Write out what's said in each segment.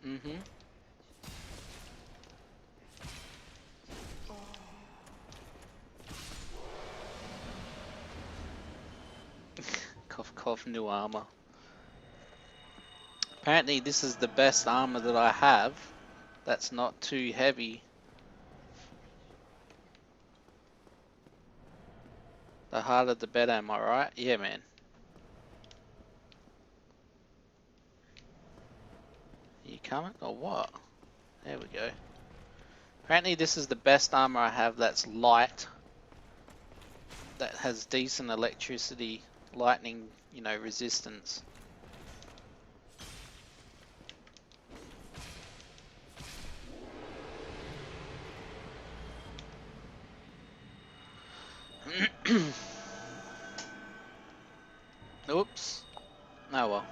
Mm-hmm. Cough, cough, new armor. Apparently this is the best armor that I have. That's not too heavy. The harder the better, am I right? Yeah, man. You coming or what? There we go. Apparently this is the best armor I have that's light. That has decent electricity, lightning, resistance. Oops. Oh well.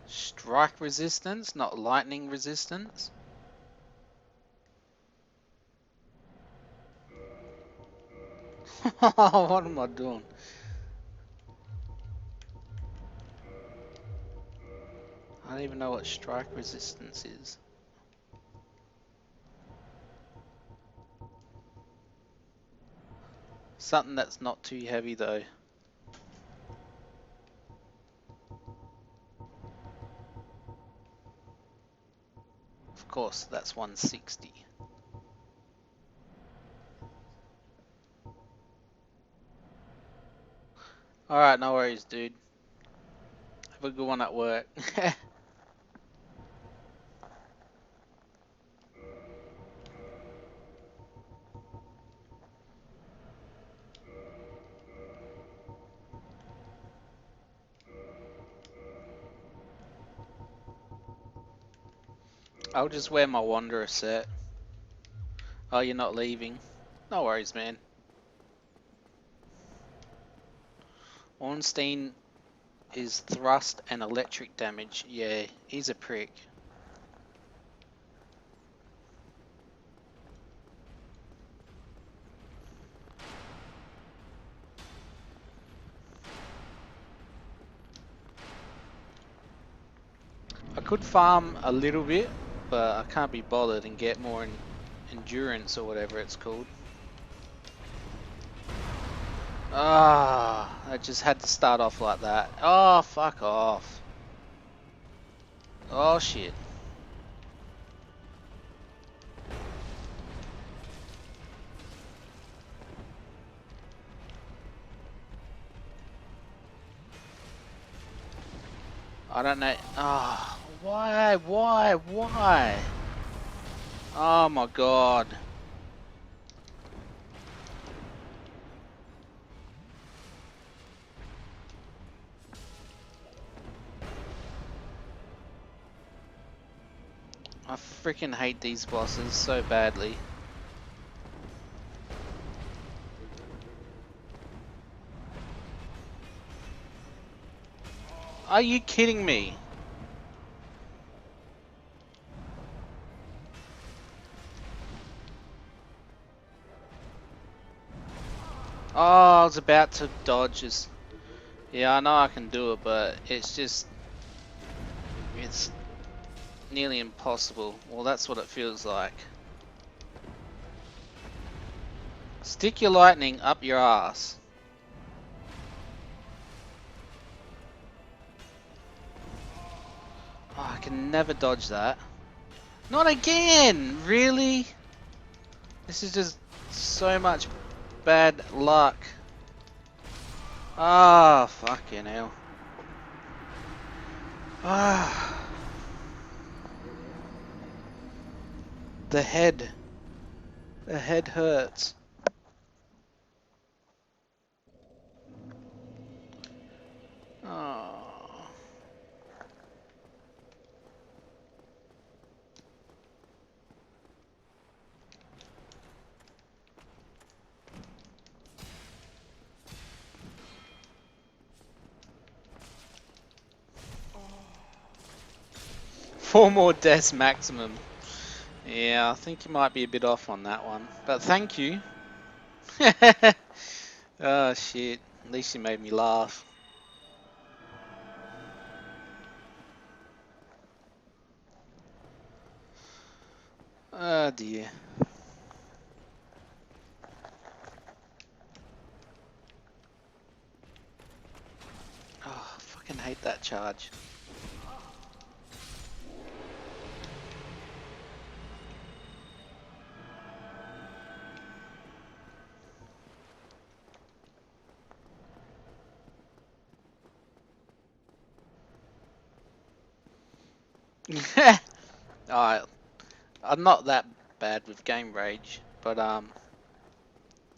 Strike resistance, not lightning resistance. What am I doing? I don't even know what strike resistance is. Something that's not too heavy though. Of course, that's 160. Alright, no worries, dude. Have a good one at work. I'll just wear my Wanderer set. Oh, you're not leaving? No worries, man. Ornstein is thrust and electric damage. Yeah, he's a prick. I could farm a little bit, but I can't be bothered and get more endurance or whatever it's called. Ah, I just had to start off like that. Oh, fuck off. Oh, shit. I don't know. Ah, why? Oh my god. I freaking hate these bosses so badly. Are you kidding me? Oh, I was about to dodge this. Yeah, I know I can do it, but it's nearly impossible. Well, that's what it feels like. Stick your lightning up your ass. Oh, I can never dodge that. Not again! Really? This is just so much bad luck. Ah, fucking hell. Ah. The head. The head hurts. Oh. 4 more deaths maximum. Yeah, I think you might be a bit off on that one. But thank you. Oh shit. At least you made me laugh. Oh dear. Oh, I fucking hate that charge. Alright, I'm not that bad with game rage, but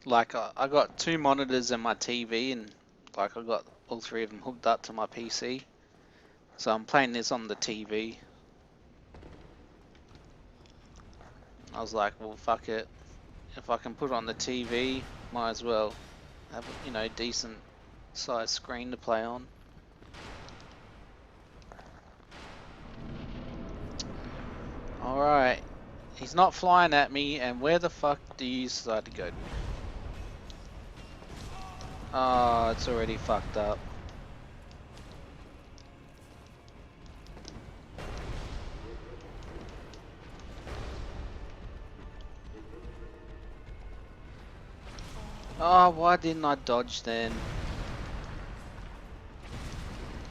like I got 2 monitors and my TV, and like I got all 3 of them hooked up to my PC. So I'm playing this on the TV. I was like, well, fuck it. If I can put it on the TV, might as well have decent sized screen to play on. All right, he's not flying at me, and where the fuck do you decide to go? Oh, it's already fucked up. Oh, why didn't I dodge then?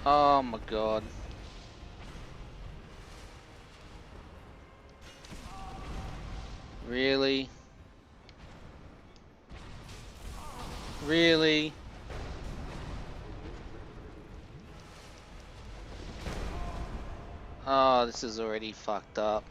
Oh my god. Really? Really? Oh, this is already fucked up.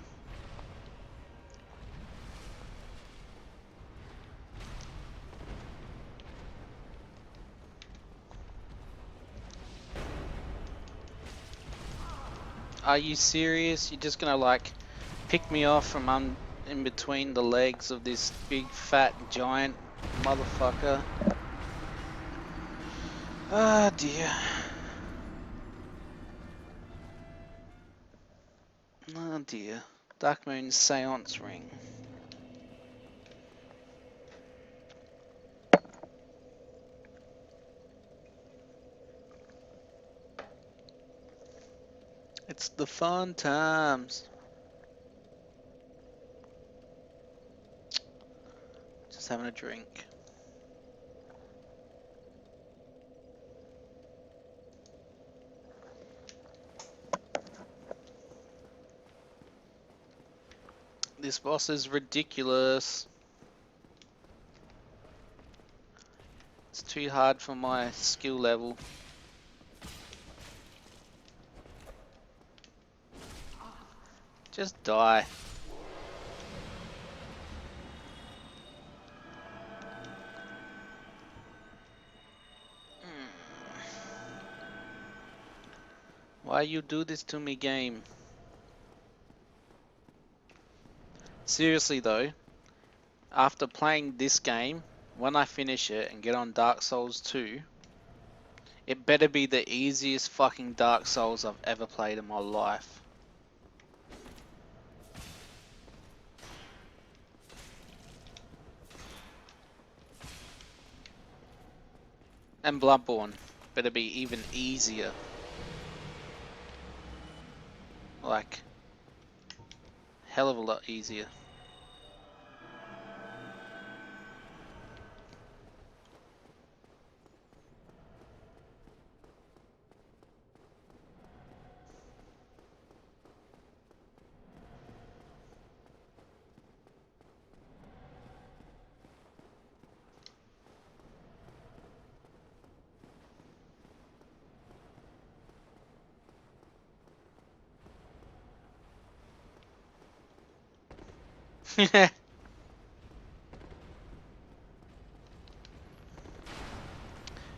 Are you serious? You're just gonna like pick me off from in between the legs of this big fat giant motherfucker? Ah, dear. Oh dear. Darkmoon Seance Ring. It's the fun times. Just having a drink. This boss is ridiculous. It's too hard for my skill level. Just die. Why you do this to me, game? Seriously though, after playing this game, when I finish it and get on Dark Souls 2, it better be the easiest fucking Dark Souls I've ever played in my life. And Bloodborne better be even easier. Like, hell of a lot easier.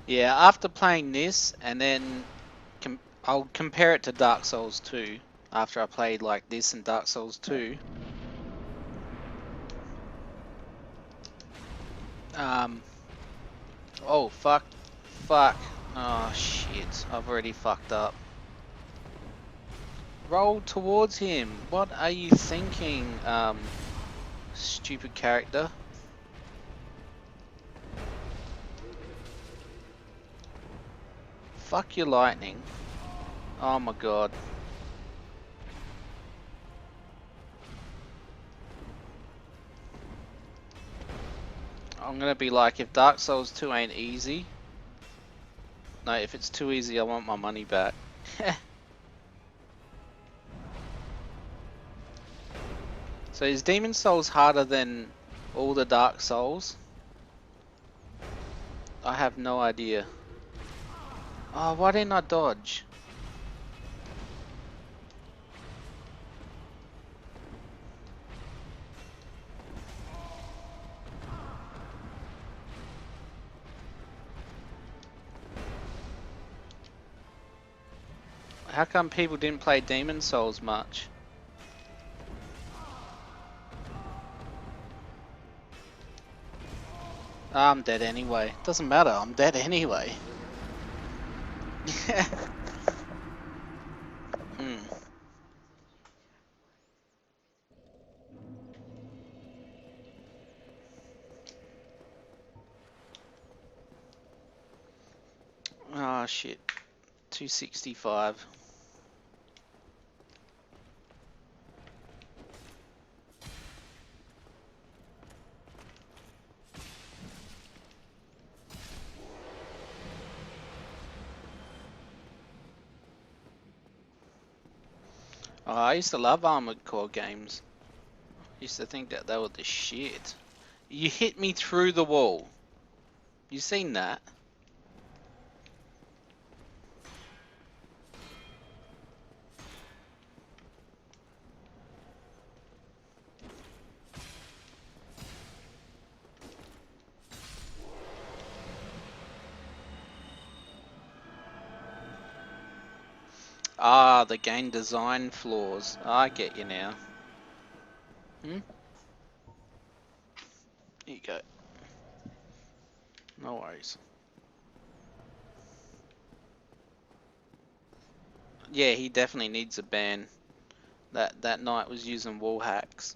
Yeah, after playing this, and then I'll compare it to Dark Souls 2, after I played like this in Dark Souls 2. Oh fuck, fuck, oh shit, I've already fucked up. Roll towards him. What are you thinking, stupid character? Fuck your lightning. Oh my god. I'm gonna be like, if Dark Souls 2 ain't easy... No, if it's too easy, I want my money back. So is Demon Souls harder than all the Dark Souls? I have no idea. Oh, why didn't I dodge? How come people didn't play Demon Souls much? I'm dead anyway. Doesn't matter, I'm dead anyway. Hmm. Oh shit. 265. Oh, I used to love Armored Core games. Used to think that they were the shit. You hit me through the wall. You seen that? Ah, the game design flaws. I get you now. Hmm? Here you go. No worries. Yeah, he definitely needs a ban. That knight was using wall hacks.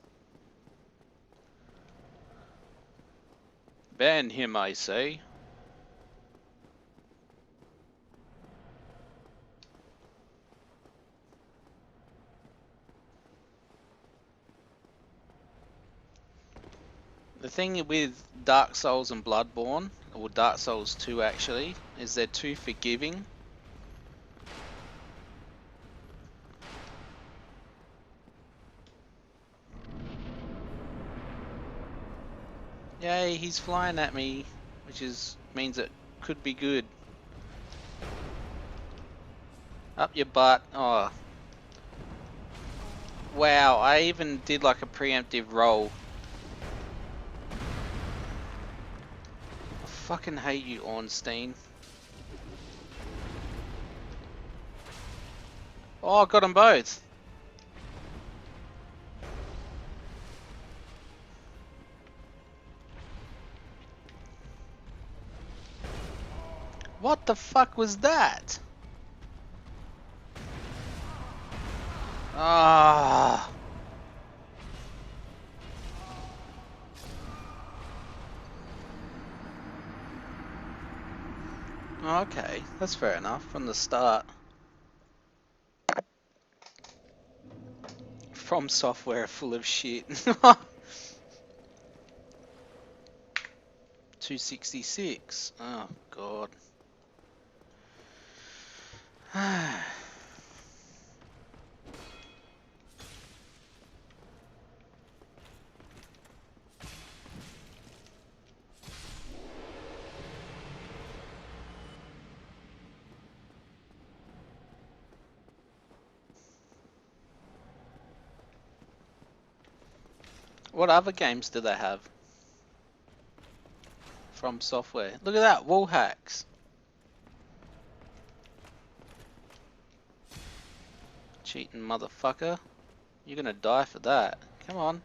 Ban him, I say. The thing with Dark Souls and Bloodborne, or Dark Souls 2 actually, is they're too forgiving. Yay, he's flying at me, which means it could be good. Up your butt. Oh. Wow, I even did like a preemptive roll. I fucking hate you, Ornstein. Oh, I got them both. What the fuck was that? Ah. Okay, that's fair enough from the start. From Software full of shit. 266. Oh god. What other games do they have? From Software. Look at that, wall hacks. Cheating motherfucker. You're gonna die for that. Come on.